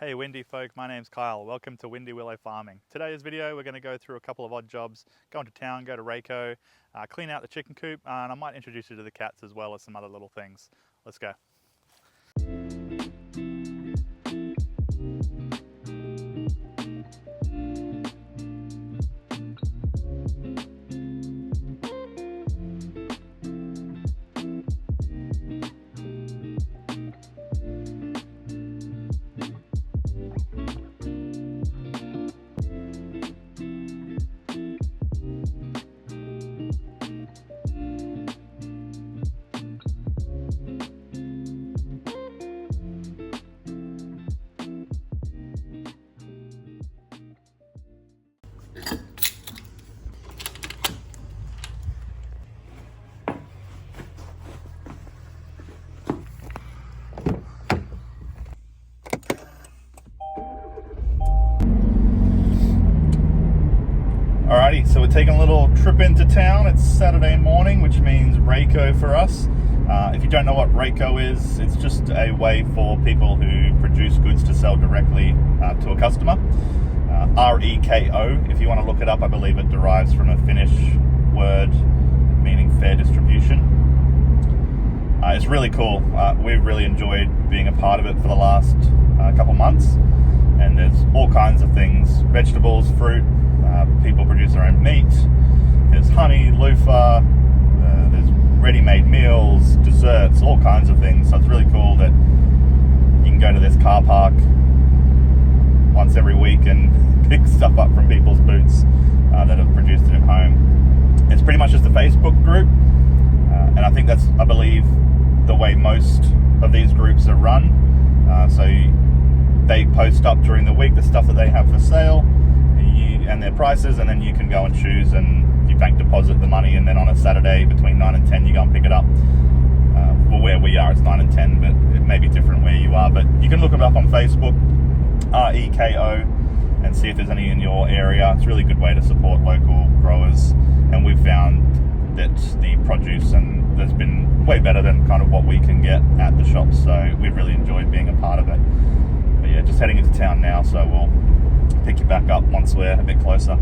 Hey Windy folk, my name's Kyle. Welcome to Windy Willow Farming. Today's video we're going to go through a couple of odd jobs, go into town, go to REKO, clean out the chicken coop, and I might introduce you to the cats as well as some other little things. Let's go. Alrighty, so we're taking a little trip into town. It's Saturday morning, which means REKO for us. If you don't know what REKO is, it's just a way for people who produce goods to sell directly to a customer. REKO, if you want to look it up, I believe it derives from a Finnish word meaning fair distribution. It's really cool. We've really enjoyed being a part of it for the last couple months. And there's all kinds of things, vegetables, fruit, people produce their own meat, there's honey, loofah, there's ready-made meals, desserts, all kinds of things. So it's really cool that you can go to this car park once every week and pick stuff up from people's booths that have produced it at home. It's pretty much just a Facebook group, and I think that's, I believe, the way most of these groups are run. So they post up during the week the stuff that they have for sale and their prices, and then you can go and choose, and you bank deposit the money, and then on a Saturday between 9 and 10 you go and pick it up. Well, where we are it's 9 and 10, but it may be different where you are, but you can look it up on Facebook, REKO, and see if there's any in your area. It's a really good way to support local growers, and we've found that the produce and has been way better than kind of what we can get at the shops, so we've really enjoyed being a part of it. But yeah, just heading into town now, so we'll pick you back up once we're a bit closer.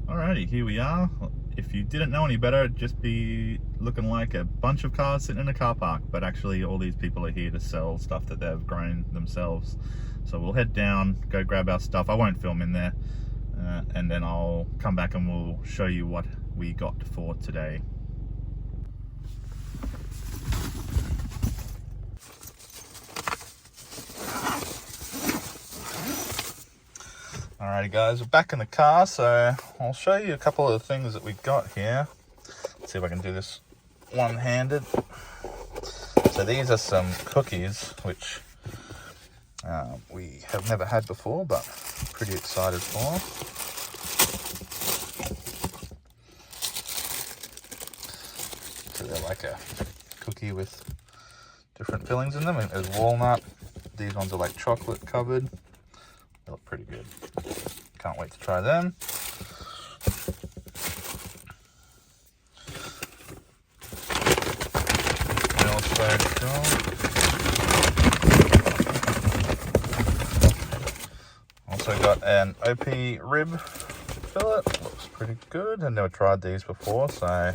Alrighty, here we are. If you didn't know any better, it'd just be looking like a bunch of cars sitting in a car park, but actually all these people are here to sell stuff that they've grown themselves. So we'll head down, go grab our stuff. I won't film in there, and then I'll come back and we'll show you what we got for today. Alrighty guys, we're back in the car, so I'll show you a couple of the things that we got here. Let's see if I can do this one-handed. So these are some cookies, which we have never had before, but pretty excited for. So they're like a cookie with different fillings in them. There's walnut. These ones are like chocolate covered. They look pretty good. Can't wait to try them. We also got an OP rib fillet. Looks pretty good. I've never tried these before, so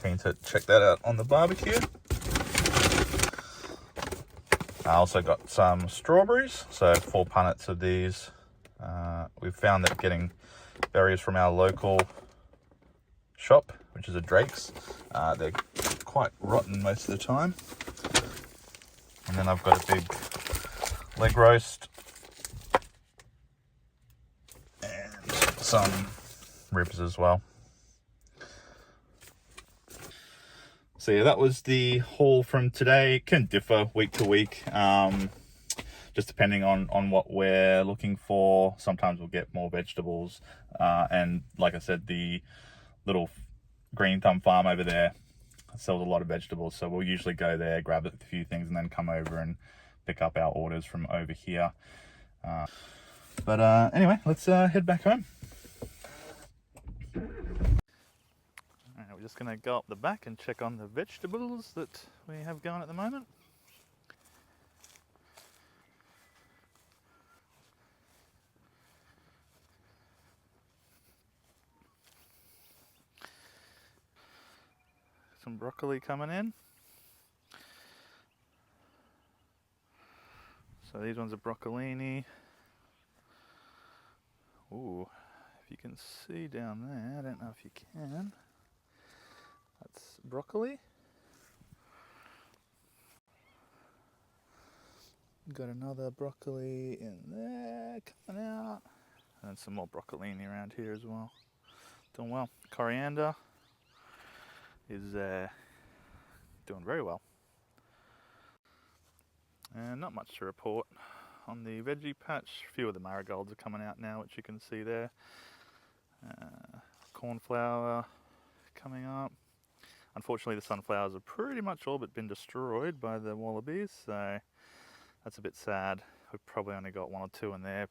keen to check that out on the barbecue. I also got some strawberries, so 4 punnets of these. We've found that getting berries from our local shop, which is a Drake's, they're quite rotten most of the time. And then I've got a big leg roast and some ribs as well. So yeah, that was the haul from today. It can differ week to week, just depending on what we're looking for. Sometimes we'll get more vegetables, and like I said, the little green thumb farm over there sells a lot of vegetables, so we'll usually go there, grab a few things, and then come over and pick up our orders from over here. But anyway, let's head back home. We're just going to go up the back and check on the vegetables that we have going at the moment. Some broccoli coming in. So these ones are broccolini. Ooh, if you can see down there, I don't know if you can. That's broccoli. Got another broccoli in there coming out. And some more broccolini around here as well. Doing well. Coriander is doing very well. And not much to report on the veggie patch. A few of the marigolds are coming out now, which you can see there. Cornflower coming up. Unfortunately, the sunflowers have pretty much all but been destroyed by the wallabies, so that's a bit sad. We've probably only got one or two in there.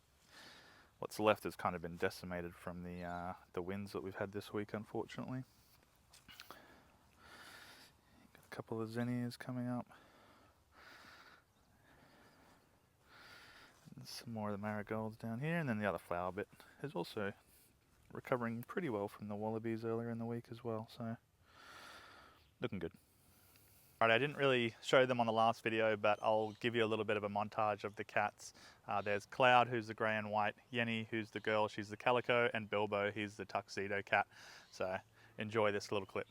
What's left has kind of been decimated from the winds that we've had this week, unfortunately. Got a couple of zinnias coming up. And some more of the marigolds down here, and then the other flower bit is also recovering pretty well from the wallabies earlier in the week as well, so looking good. Alright, I didn't really show them on the last video, but I'll give you a little bit of a montage of the cats. There's Cloud, who's the grey and white, Yenny, who's the girl, she's the calico, and Bilbo, he's the tuxedo cat. So enjoy this little clip.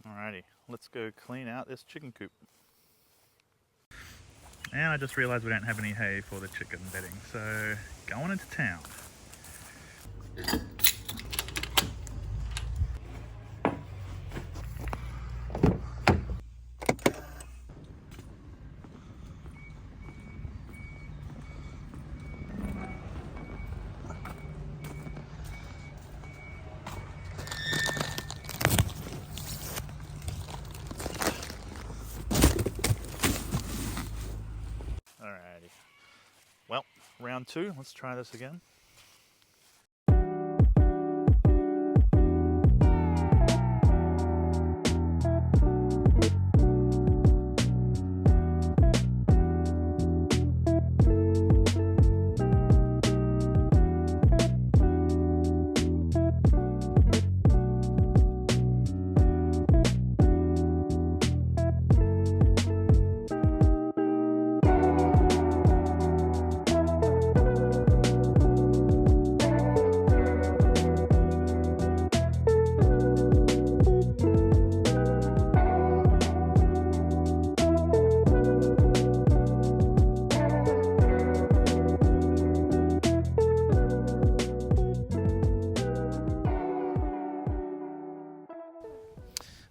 Alrighty, let's go clean out this chicken coop. And I just realised we don't have any hay for the chicken bedding, so going into town. Alrighty. Well, round two, let's try this again.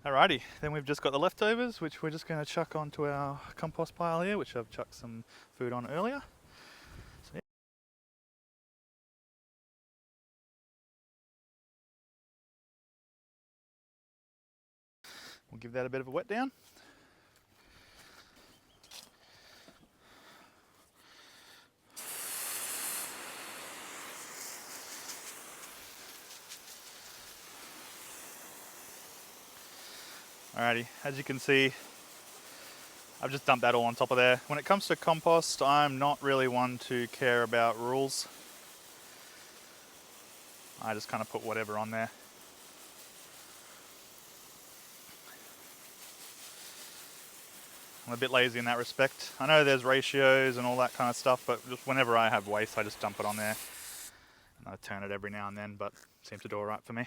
Alrighty, then we've just got the leftovers, which we're just going to chuck onto our compost pile here, which I've chucked some food on earlier. So, yeah. We'll give that a bit of a wet down. Alrighty, as you can see, I've just dumped that all on top of there. When it comes to compost, I'm not really one to care about rules. I just kind of put whatever on there. I'm a bit lazy in that respect. I know there's ratios and all that kind of stuff, but just whenever I have waste, I just dump it on there. And I turn it every now and then, but it seems to do alright for me.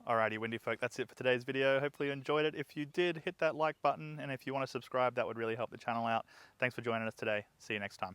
Alrighty, windy folk, that's it for today's video. Hopefully you enjoyed it. If you did, hit that like button, and if you want to subscribe, that would really help the channel out. Thanks for joining us today. See you next time.